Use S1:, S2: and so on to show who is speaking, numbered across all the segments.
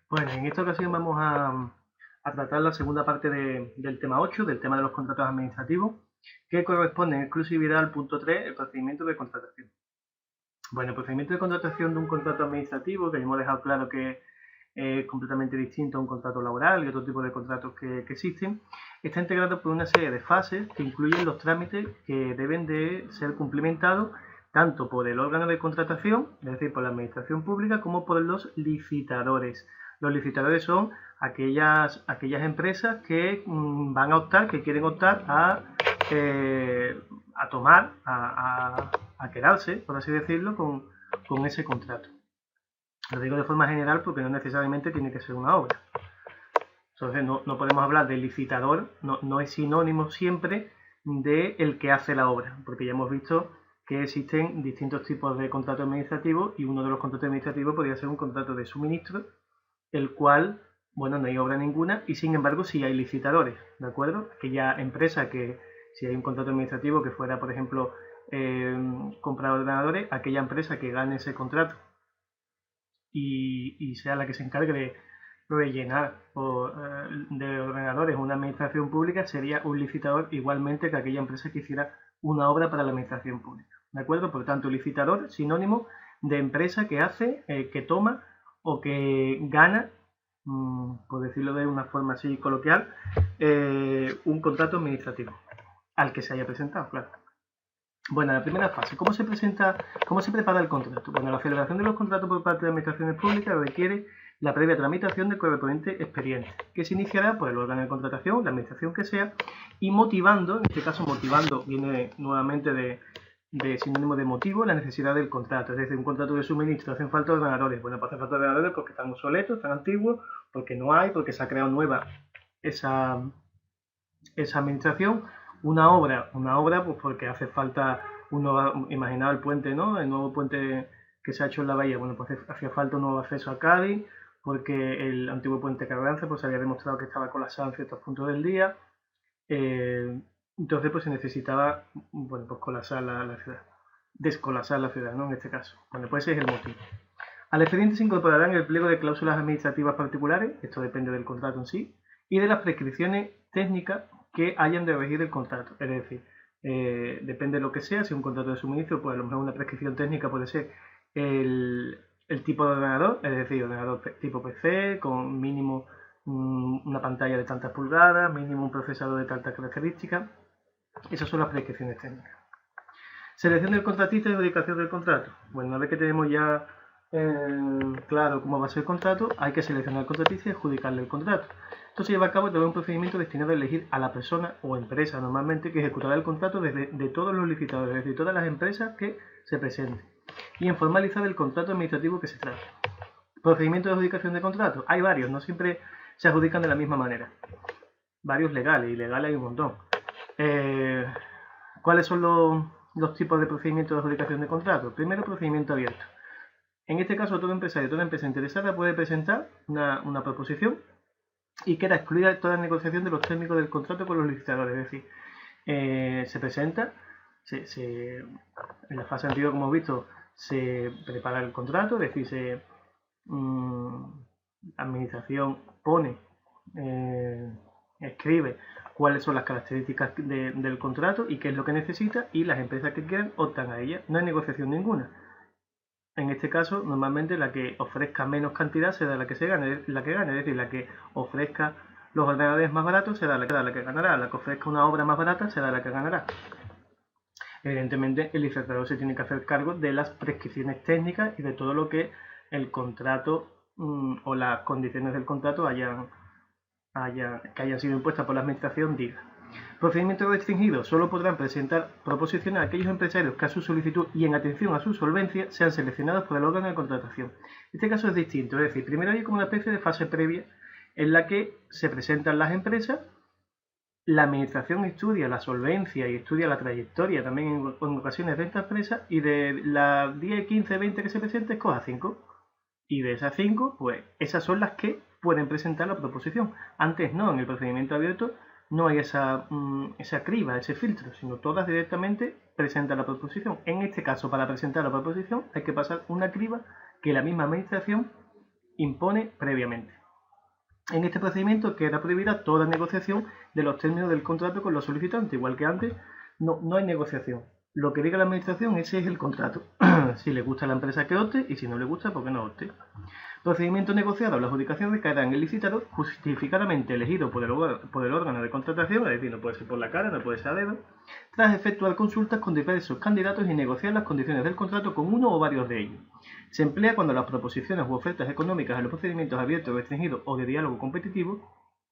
S1: Bueno, en esta ocasión vamos a tratar la segunda parte del tema 8, del tema de los contratos administrativos, que corresponde en exclusividad al punto 3, el procedimiento de contratación. Bueno, el procedimiento de contratación de un contrato administrativo, que ya hemos dejado claro que es completamente distinto a un contrato laboral y otro tipo de contratos que existen, está integrado por una serie de fases que incluyen los trámites que deben de ser cumplimentados tanto por el órgano de contratación, es decir, por la administración pública, como por los licitadores. Los licitadores son aquellas empresas que van a optar, que quieren optar a tomar, a quedarse, por así decirlo, con ese contrato. Lo digo de forma general porque no necesariamente tiene que ser una obra. Entonces no podemos hablar de licitador, no es sinónimo siempre de el que hace la obra, porque ya hemos visto que existen distintos tipos de contratos administrativos y uno de los contratos administrativos podría ser un contrato de suministro, el cual, bueno, no hay obra ninguna y sin embargo sí hay licitadores, ¿de acuerdo? Aquella empresa que, si hay un contrato administrativo que fuera, por ejemplo, comprar ordenadores, aquella empresa que gane ese contrato y sea la que se encargue de rellenar de ordenadores una administración pública sería un licitador igualmente que aquella empresa que hiciera una obra para la administración pública. ¿De acuerdo? Por tanto, licitador, sinónimo de empresa que hace, que toma o que gana, por decirlo de una forma así coloquial, un contrato administrativo al que se haya presentado, claro. Bueno, la primera fase, ¿cómo se presenta, cómo se prepara el contrato? Bueno, la celebración de los contratos por parte de administraciones públicas requiere la previa tramitación del correspondiente expediente, que se iniciará por el órgano de contratación, la administración que sea, y motivando, en este caso motivando viene nuevamente de sinónimo de motivo, la necesidad del contrato. Es decir, un contrato de suministro, hacen falta ordenadores. Bueno, pues hacen falta ordenadores porque están obsoletos, están antiguos, porque no hay, porque se ha creado nueva esa administración. Una obra pues porque hace falta imaginaba el puente, ¿no? El nuevo puente que se ha hecho en la bahía, bueno, pues hacía falta un nuevo acceso a Cádiz, porque el antiguo puente Carranza pues había demostrado que estaba colapsado en ciertos puntos del día, entonces pues se necesitaba, bueno, pues colapsar la ciudad, descolapsar la ciudad, ¿no? En este caso. Bueno, pues ese es el motivo. Al expediente se incorporarán el pliego de cláusulas administrativas particulares, esto depende del contrato en sí, y de las prescripciones técnicas que hayan de regir el contrato. Es decir, depende de lo que sea, si un contrato de suministro, pues a lo mejor una prescripción técnica puede ser el tipo de ordenador, es decir, ordenador tipo PC, con mínimo una pantalla de tantas pulgadas, mínimo un procesador de tantas características. Esas son las prescripciones técnicas. Selección del contratista y adjudicación del contrato. Bueno, una vez que tenemos ya claro cómo va a ser el contrato, hay que seleccionar el contratista y adjudicarle el contrato. Esto se lleva a cabo a través de un procedimiento destinado a elegir a la persona o empresa normalmente que ejecutará el contrato de todos los licitadores, es decir, todas las empresas que se presenten, y en formalizar el contrato administrativo que se trata. Procedimiento de adjudicación de contrato. Hay varios, no siempre se adjudican de la misma manera. Varios legales, ilegales hay un montón. ¿Cuáles son los tipos de procedimientos de adjudicación de contrato? Primero, procedimiento abierto. En este caso, todo empresario, toda empresa interesada puede presentar una proposición y queda excluida toda negociación de los términos del contrato con los licitadores. Es decir, se presenta, en la fase anterior, como hemos visto, se prepara el contrato, es decir, la administración pone, escribe cuáles son las características del contrato y qué es lo que necesita, y las empresas que quieran optan a ella. No hay negociación ninguna. En este caso, normalmente la que ofrezca menos cantidad será la que gane, es decir, la que ofrezca los ordenadores más baratos será la que ganará, la que ofrezca una obra más barata será la que ganará. Evidentemente, el licitador se tiene que hacer cargo de las prescripciones técnicas y de todo lo que el contrato o las condiciones del contrato que hayan sido impuestas por la administración diga. Procedimiento restringido. Solo podrán presentar proposiciones a aquellos empresarios que a su solicitud y en atención a su solvencia sean seleccionados por el órgano de contratación. Este caso es distinto, es decir, primero hay como una especie de fase previa en la que se presentan las empresas, la administración estudia la solvencia y estudia la trayectoria también en ocasiones de esta empresa, y de las 10, 15, 20 que se presenten, escoja 5. Y de esas 5, pues esas son las que pueden presentar la proposición. Antes no, en el procedimiento abierto no hay esa criba, ese filtro, sino todas directamente presentan la proposición. En este caso, para presentar la proposición hay que pasar una criba que la misma administración impone previamente. En este procedimiento queda prohibida toda negociación de los términos del contrato con los solicitantes, igual que antes, no hay negociación. Lo que diga la administración, ese es el contrato. Si le gusta a la empresa que opte y si no le gusta, pues que no opte. Procedimiento negociado. La adjudicación recaerá en el licitador justificadamente elegido por el órgano de contratación, es decir, no puede ser por la cara, no puede ser a dedo, tras efectuar consultas con diversos candidatos y negociar las condiciones del contrato con uno o varios de ellos. Se emplea cuando las proposiciones u ofertas económicas en los procedimientos abiertos, restringidos o de diálogo competitivo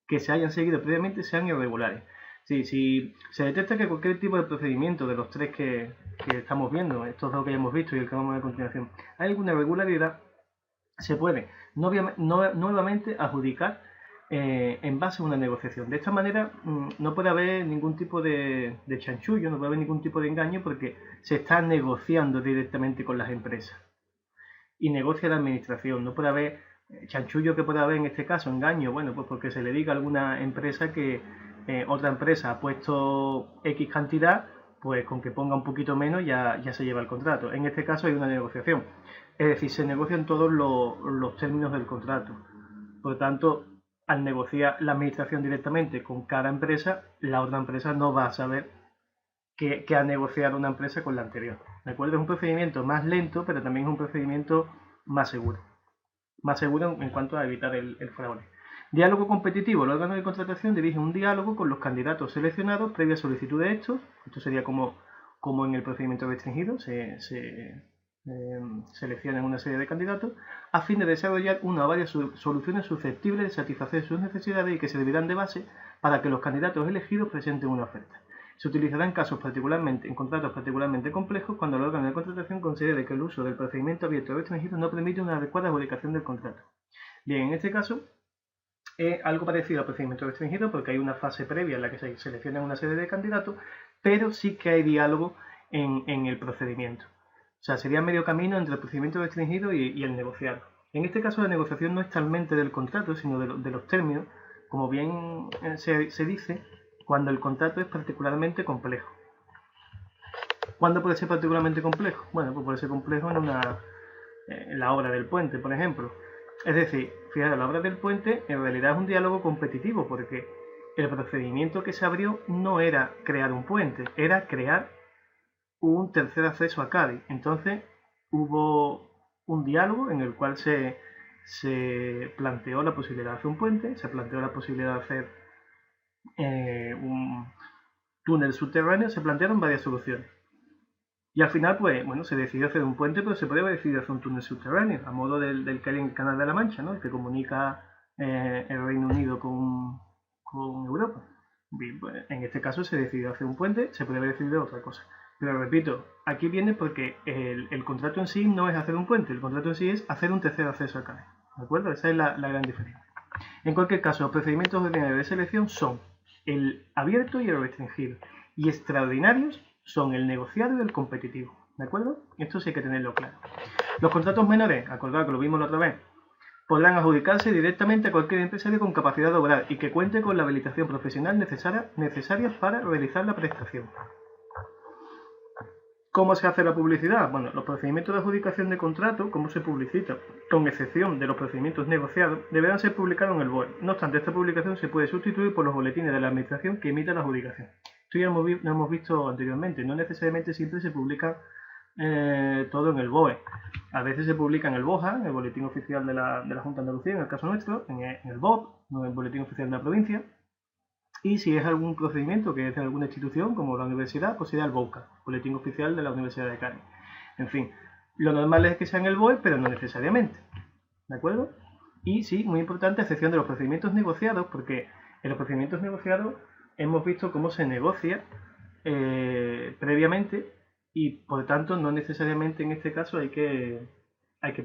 S1: que se hayan seguido previamente sean irregulares. Si se detecta que cualquier tipo de procedimiento de los tres que estamos viendo, estos dos que ya hemos visto y el que vamos a ver a continuación, hay alguna irregularidad, se puede nuevamente adjudicar en base a una negociación. De esta manera no puede haber ningún tipo de chanchullo, no puede haber ningún tipo de engaño porque se está negociando directamente con las empresas. Y negocia la administración, no puede haber chanchullo que pueda haber en este caso, engaño, bueno, pues porque se le diga a alguna empresa que otra empresa ha puesto X cantidad, pues con que ponga un poquito menos ya se lleva el contrato. En este caso hay una negociación, es decir, se negocian todos los términos del contrato. Por lo tanto, al negociar la administración directamente con cada empresa, la otra empresa no va a saber que ha negociado una empresa con la anterior. ¿De acuerdo? Es un procedimiento más lento, pero también es un procedimiento más seguro. Más seguro en cuanto a evitar el fraude. Diálogo competitivo. El órgano de contratación dirige un diálogo con los candidatos seleccionados previa solicitud de estos. Esto sería como en el procedimiento restringido. Se seleccionan una serie de candidatos a fin de desarrollar una o varias soluciones susceptibles de satisfacer sus necesidades y que servirán de base para que los candidatos elegidos presenten una oferta. Se utilizará en contratos particularmente complejos cuando el órgano de contratación considere que el uso del procedimiento abierto o restringido no permite una adecuada adjudicación del contrato. Bien, en este caso es algo parecido al procedimiento restringido porque hay una fase previa en la que se selecciona una serie de candidatos, pero sí que hay diálogo en el procedimiento. O sea, sería medio camino entre el procedimiento restringido y el negociado. En este caso la negociación no es talmente del contrato, sino de los términos, como bien se dice, cuando el contrato es particularmente complejo. ¿Cuándo puede ser particularmente complejo? Bueno, pues puede ser complejo en la obra del puente, por ejemplo. Es decir, fíjate, la obra del puente en realidad es un diálogo competitivo porque el procedimiento que se abrió no era crear un puente, era crear un tercer acceso a Cádiz. Entonces hubo un diálogo en el cual se planteó la posibilidad de hacer un puente, se planteó la posibilidad de hacer un túnel subterráneo, se plantearon varias soluciones. Y al final, pues, bueno, se decidió hacer un puente, pero se puede decidir hacer un túnel subterráneo, a modo del que hay en el Canal de la Mancha, ¿no? El que comunica el Reino Unido con Europa. Bien, pues, en este caso se decidió hacer un puente, se puede haber decidido otra cosa. Pero repito, aquí viene porque el contrato en sí no es hacer un puente, el contrato en sí es hacer un tercer acceso a Cádiz. ¿De acuerdo? Esa es la gran diferencia. En cualquier caso, los procedimientos ordinarios de selección son el abierto y el restringido. Y extraordinarios son el negociado y el competitivo. ¿De acuerdo? Esto sí hay que tenerlo claro. Los contratos menores, acordad que lo vimos la otra vez, podrán adjudicarse directamente a cualquier empresario con capacidad de obrar y que cuente con la habilitación profesional necesaria para realizar la prestación. ¿Cómo se hace la publicidad? Bueno, los procedimientos de adjudicación de contrato, ¿cómo se publicita? Con excepción de los procedimientos negociados, deberán ser publicados en el BOE. No obstante, esta publicación se puede sustituir por los boletines de la administración que emita la adjudicación. Esto ya lo hemos visto anteriormente. No necesariamente siempre se publica todo en el BOE. A veces se publica en el BOJA, en el Boletín Oficial de la Junta de Andalucía, en el caso nuestro, en el BOP, en el Boletín Oficial de la Provincia. Y si es algún procedimiento que es de alguna institución, como la universidad, pues sería el BOCA, Boletín Oficial de la Universidad de Cádiz. En fin, lo normal es que sea en el BOE, pero no necesariamente. ¿De acuerdo? Y sí, muy importante, a excepción de los procedimientos negociados, porque en los procedimientos negociados hemos visto cómo se negocia previamente y por tanto no necesariamente en este caso hay que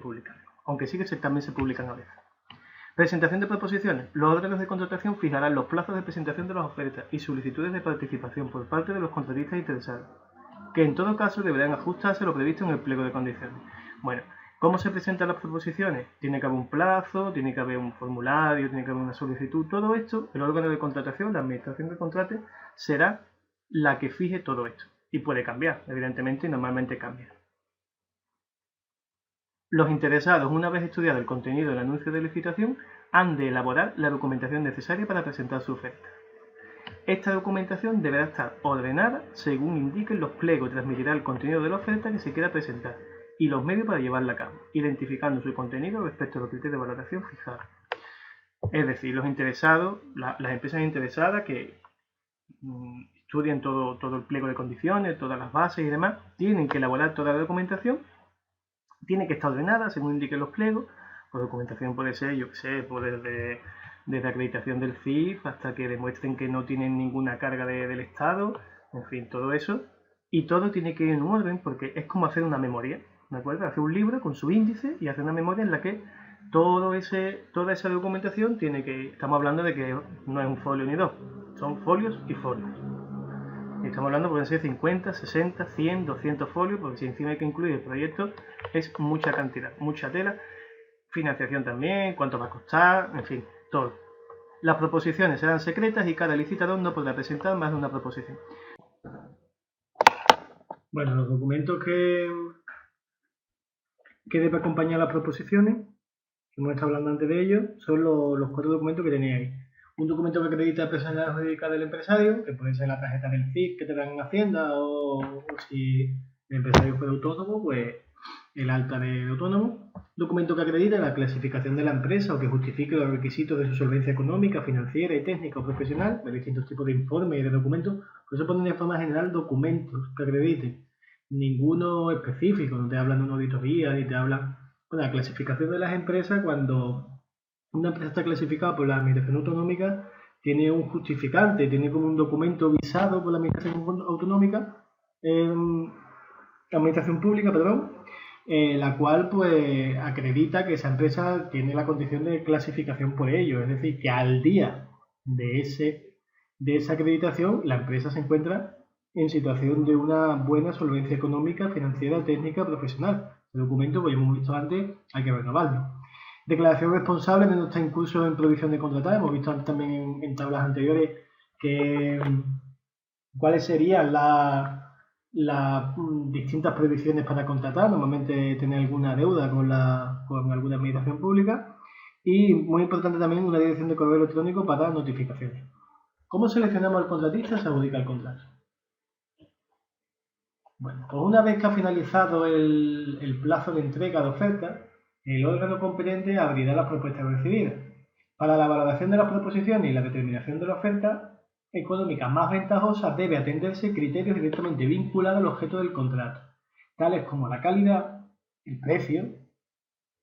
S1: publicarlo. Aunque sí que también se publican a veces. Presentación de proposiciones. Los órganos de contratación fijarán los plazos de presentación de las ofertas y solicitudes de participación por parte de los contratistas interesados, que en todo caso deberán ajustarse a lo previsto en el pliego de condiciones. Bueno, ¿cómo se presentan las proposiciones? Tiene que haber un plazo, tiene que haber un formulario, tiene que haber una solicitud. Todo esto, el órgano de contratación, la administración que contrate, será la que fije todo esto. Y puede cambiar, evidentemente, y normalmente cambia. Los interesados, una vez estudiado el contenido del anuncio de licitación, han de elaborar la documentación necesaria para presentar su oferta. Esta documentación deberá estar ordenada según indiquen los pliegos y transmitirá el contenido de la oferta que se quiera presentar y los medios para llevarla a cabo, identificando su contenido respecto a los criterios de valoración fijados. Es decir, los interesados, las empresas interesadas que estudian todo el pliego de condiciones, todas las bases y demás, tienen que elaborar toda la documentación, tiene que estar ordenada según indiquen los pliegos. Pues documentación puede ser, yo qué sé, pues desde acreditación del CIF hasta que demuestren que no tienen ninguna carga del Estado, en fin, todo eso. Y todo tiene que ir en un orden porque es como hacer una memoria, ¿de acuerdo? Hacer un libro con su índice y hacer una memoria en la que toda esa documentación tiene que... Estamos hablando de que no es un folio ni dos, son folios y folios. Estamos hablando, pueden ser 50, 60, 100, 200 folios, porque si encima hay que incluir el proyecto, es mucha cantidad, mucha tela. Financiación también, cuánto va a costar, en fin, todo. Las proposiciones serán secretas y cada licitador no podrá presentar más de una proposición. Bueno, los documentos que debe acompañar las proposiciones, que hemos estado hablando antes de ellos, son los 4 documentos que tenéis ahí. Un documento que acredita la personalidad jurídica del empresario, que puede ser la tarjeta del CIF que te dan en Hacienda, o si el empresario fuera autónomo, pues el alta de autónomo. Documento que acredite la clasificación de la empresa o que justifique los requisitos de su solvencia económica, financiera y técnica o profesional, de distintos tipos de informes y de documentos. Por eso ponen de forma general documentos que acrediten. Ninguno específico, no te hablan de una auditoría ni te hablan de la clasificación de las empresas. Cuando una empresa está clasificada por la Administración Autonómica, tiene un justificante, tiene como un documento visado por la Administración Autonómica, la Administración Pública, perdón, la cual pues acredita que esa empresa tiene la condición de clasificación por ello, es decir, que al día de esa acreditación la empresa se encuentra en situación de una buena solvencia económica, financiera, técnica, profesional. El documento, pues hemos visto antes, hay que renovarlo. Declaración responsable de no estar en curso en provisión de contratar. Hemos visto también en tablas anteriores que cuáles serían las distintas prohibiciones para contratar, normalmente tener alguna deuda con alguna administración pública, y muy importante también una dirección de correo electrónico para notificaciones. ¿Cómo seleccionamos al contratista? Se adjudica el contrato. Bueno, pues una vez que ha finalizado el plazo de entrega de oferta, el órgano competente abrirá las propuestas recibidas. Para la valoración de las proposiciones y la determinación de la oferta económica más ventajosa debe atenderse criterios directamente vinculados al objeto del contrato, tales como la calidad, el precio,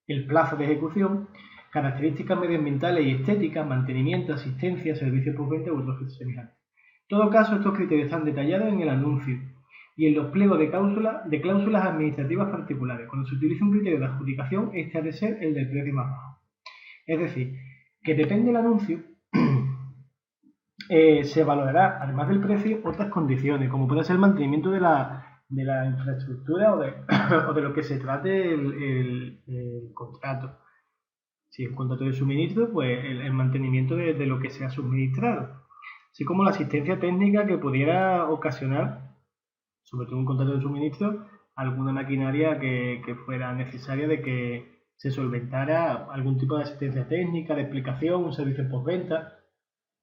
S1: el plazo de ejecución, características medioambientales y estéticas, mantenimiento, asistencia, servicios postventa u otros semejantes. En todo caso, estos criterios están detallados en el anuncio y en los pliegos de cláusulas administrativas particulares. Cuando se utiliza un criterio de adjudicación, este ha de ser el del precio más bajo. Es decir, que depende del anuncio, se valorará, además del precio, otras condiciones, como puede ser el mantenimiento de la infraestructura o de lo que se trate el contrato. Si es un contrato de suministro, pues el mantenimiento de lo que se ha suministrado, así como la asistencia técnica que pudiera ocasionar, sobre todo un contrato de suministro, alguna maquinaria que fuera necesaria de que se solventara algún tipo de asistencia técnica, de explicación, un servicio postventa.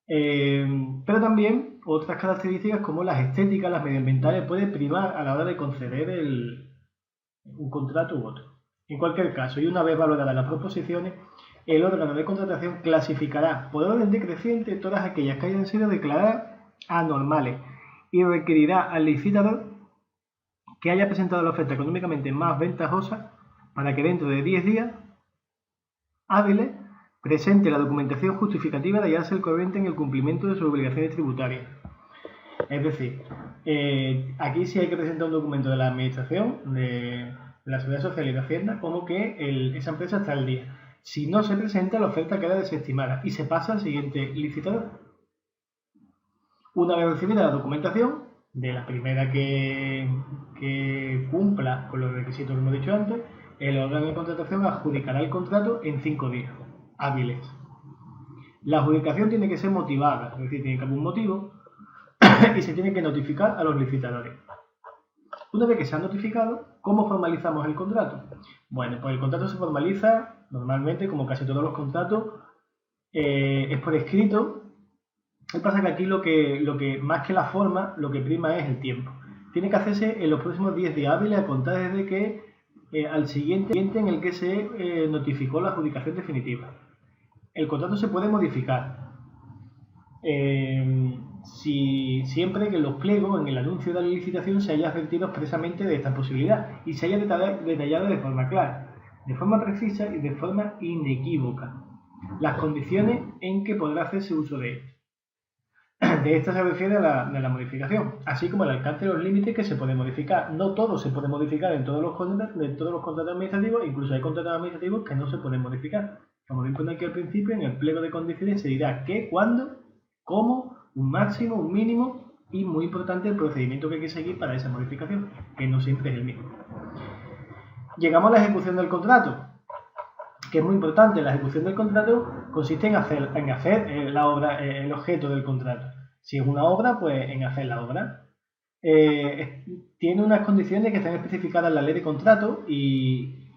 S1: Pero también otras características como las estéticas, las medioambientales, pueden primar a la hora de conceder un contrato u otro. En cualquier caso, y una vez valoradas las proposiciones, el órgano de contratación clasificará por orden decreciente todas aquellas que hayan sido declaradas anormales y requerirá al licitador que haya presentado la oferta económicamente más ventajosa para que dentro de 10 días hábiles presente la documentación justificativa de hallarse el corriente en el cumplimiento de sus obligaciones tributarias. Es decir, aquí sí hay que presentar un documento de la Administración, de la Seguridad Social y de Hacienda, como que esa empresa está al día. Si no se presenta, la oferta queda desestimada y se pasa al siguiente licitador. Una vez recibida la documentación, de la primera que cumpla con los requisitos que hemos dicho antes, el órgano de contratación adjudicará el contrato en 5 días hábiles. La adjudicación tiene que ser motivada, es decir, tiene que haber un motivo y se tiene que notificar a los licitadores. Una vez que se ha notificado, ¿cómo formalizamos el contrato? Bueno, pues el contrato se formaliza normalmente, como casi todos los contratos, es por escrito. Lo que pasa es que aquí lo que más que la forma, lo que prima es el tiempo. Tiene que hacerse en los próximos 10 días hábiles a contar desde que al siguiente en el que se notificó la adjudicación definitiva. El contrato se puede modificar siempre que en los pliegos, en el anuncio de la licitación, se haya advertido expresamente de esta posibilidad y se haya detallado de forma clara, de forma precisa y de forma inequívoca las condiciones en que podrá hacerse uso de esto. De esta se refiere a la modificación, así como el alcance de los límites que se pueden modificar. No todo se puede modificar en todos los contratos administrativos, incluso hay contratos administrativos que no se pueden modificar. Como bien pone aquí al principio, en el pliego de condiciones se dirá qué, cuándo, cómo, un máximo, un mínimo y, muy importante, el procedimiento que hay que seguir para esa modificación, que no siempre es el mismo. Llegamos a la ejecución del contrato, que es muy importante. La ejecución del contrato consiste en hacer la obra, el objeto del contrato. Si es una obra, pues en hacer la obra. Tiene unas condiciones que están especificadas en la ley de contrato y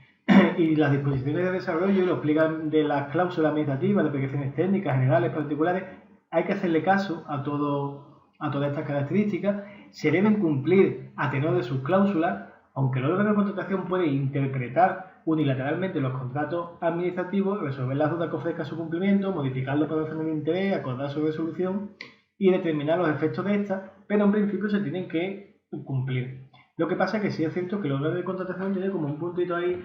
S1: las disposiciones de desarrollo y los pliegos de las cláusulas administrativas, de prestaciones técnicas, generales, particulares. Hay que hacerle caso a todas estas características. Se deben cumplir a tenor de sus cláusulas, aunque el órgano de contratación puede interpretar unilateralmente los contratos administrativos, resolver las dudas que ofrezca su cumplimiento, modificarlo por razón de interés, acordar su resolución y determinar los efectos de estas, pero en principio se tienen que cumplir. Lo que pasa es que sí es cierto que el órgano de contratación tiene como un puntito ahí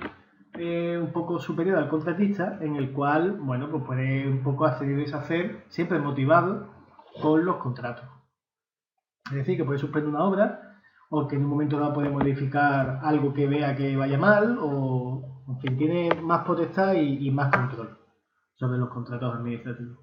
S1: un poco superior al contratista, en el cual, bueno, pues puede un poco hacer y deshacer, siempre motivado con los contratos. Es decir, que puede suspender una obra, o que en un momento dado puede modificar algo que vea que vaya mal, o en fin, tiene más potestad y más control sobre los contratos administrativos.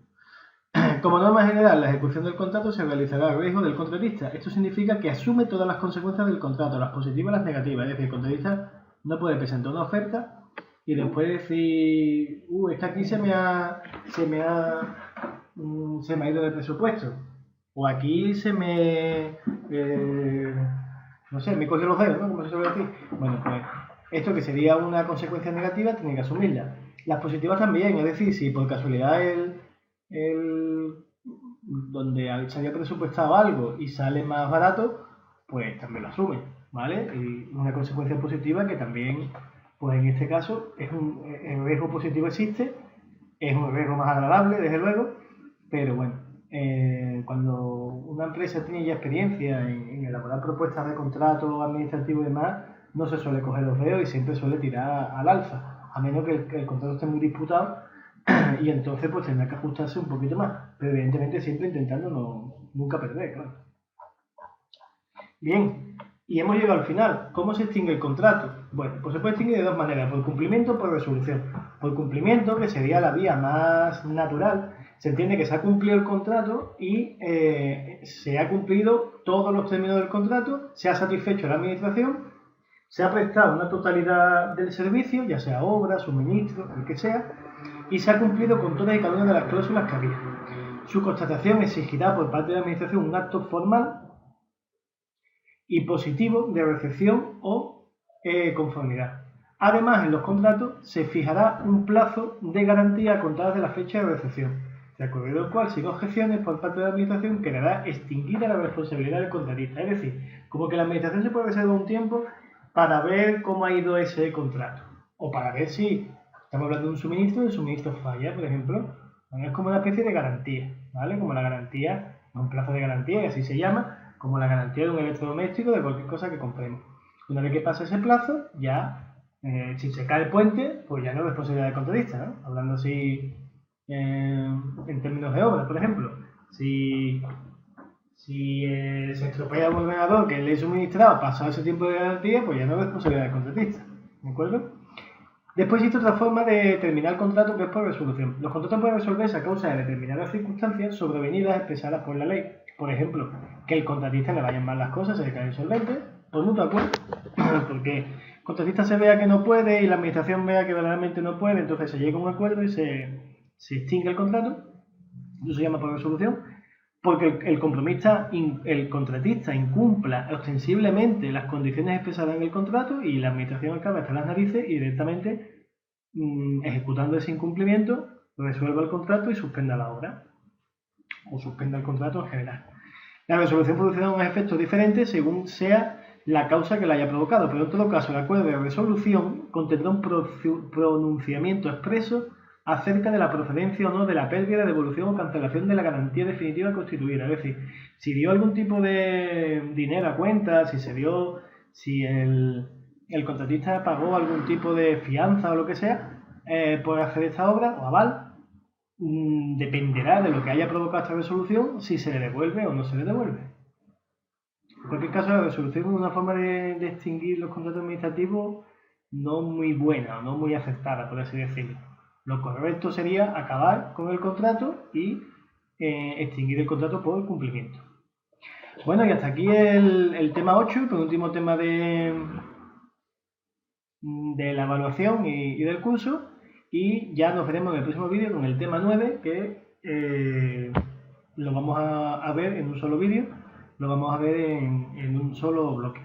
S1: Como norma general, la ejecución del contrato se realizará a riesgo del contratista. Esto significa que asume todas las consecuencias del contrato, las positivas y las negativas. Es decir, el contratista no puede presentar una oferta y después decir, esta aquí se me ha ido de presupuesto, o aquí no sé, me cogió los dedos, ¿no? Como se suele decir. Bueno, pues esto, que sería una consecuencia negativa, tiene que asumirla. Las positivas también, es decir, si por casualidad donde se había presupuestado algo y sale más barato, pues también lo asume, ¿vale? Y una consecuencia positiva que también, pues en este caso, el riesgo positivo existe, es un riesgo más agradable, desde luego, pero bueno, cuando una empresa tiene ya experiencia en elaborar propuestas de contrato administrativo y demás, no se suele coger los dedos y siempre suele tirar al alza, a menos que el contrato esté muy disputado y entonces pues tendrá que ajustarse un poquito más, pero evidentemente siempre intentando nunca perder, claro. Bien, y hemos llegado al final. ¿Cómo se extingue el contrato? Bueno, pues se puede extinguir de dos maneras, por cumplimiento o por resolución. Por cumplimiento, que sería la vía más natural, se entiende que se ha cumplido el contrato y se ha cumplido todos los términos del contrato, se ha satisfecho la administración, se ha prestado una totalidad del servicio, ya sea obra, suministro, el que sea, y se ha cumplido con todas y cada una de las cláusulas que había. Su constatación exigirá por parte de la administración un acto formal y positivo de recepción o conformidad. Además, en los contratos se fijará un plazo de garantía a contar de la fecha de recepción, de acuerdo al cual, sin objeciones por parte de la administración, quedará extinguida la responsabilidad del contratista. Es decir, como que la administración se puede reservar un tiempo para ver cómo ha ido ese contrato, o para ver si estamos hablando de un suministro y el suministro falla, por ejemplo. Bueno, es como una especie de garantía, ¿vale? Como la garantía, un plazo de garantía, y así se llama, como la garantía de un electrodoméstico, de cualquier cosa que compremos. Una vez que pasa ese plazo, ya, si se cae el puente, pues ya no es responsabilidad del contratista, ¿no? Hablando así en términos de obra, por ejemplo. Si se estropea un ordenador que le he suministrado pasado ese tiempo de garantía, pues ya no es responsabilidad del contratista, ¿de acuerdo? Después existe otra forma de terminar el contrato, que es por resolución. Los contratos pueden resolverse a causa de determinadas circunstancias sobrevenidas expresadas por la ley. Por ejemplo, que el contratista le vayan mal las cosas, se declare insolvente, por mutuo acuerdo, porque el contratista se vea que no puede y la administración vea que verdaderamente no puede, entonces se llega a un acuerdo y se extingue el contrato. Eso se llama por resolución. porque el contratista incumpla ostensiblemente las condiciones expresadas en el contrato y la administración acaba hasta las narices y directamente, ejecutando ese incumplimiento, resuelva el contrato y suspenda la obra, o suspenda el contrato en general. La resolución producirá unos efectos diferentes según sea la causa que la haya provocado, pero en todo caso el acuerdo de resolución contendrá un pronunciamiento expreso acerca de la procedencia o no de la pérdida, devolución o cancelación de la garantía definitiva constituida. Es decir, si dio algún tipo de dinero a cuenta, si el contratista pagó algún tipo de fianza o lo que sea, por hacer esta obra o aval, dependerá de lo que haya provocado esta resolución si se le devuelve o no se le devuelve. En cualquier caso, la resolución es una forma de extinguir los contratos administrativos no muy buena, no muy aceptada, por así decirlo. Lo correcto sería acabar con el contrato y extinguir el contrato por cumplimiento. Bueno, y hasta aquí el tema 8, el penúltimo tema de la evaluación y del curso. Y ya nos veremos en el próximo vídeo con el tema 9, que lo vamos a ver en un solo vídeo, lo vamos a ver en un solo bloque.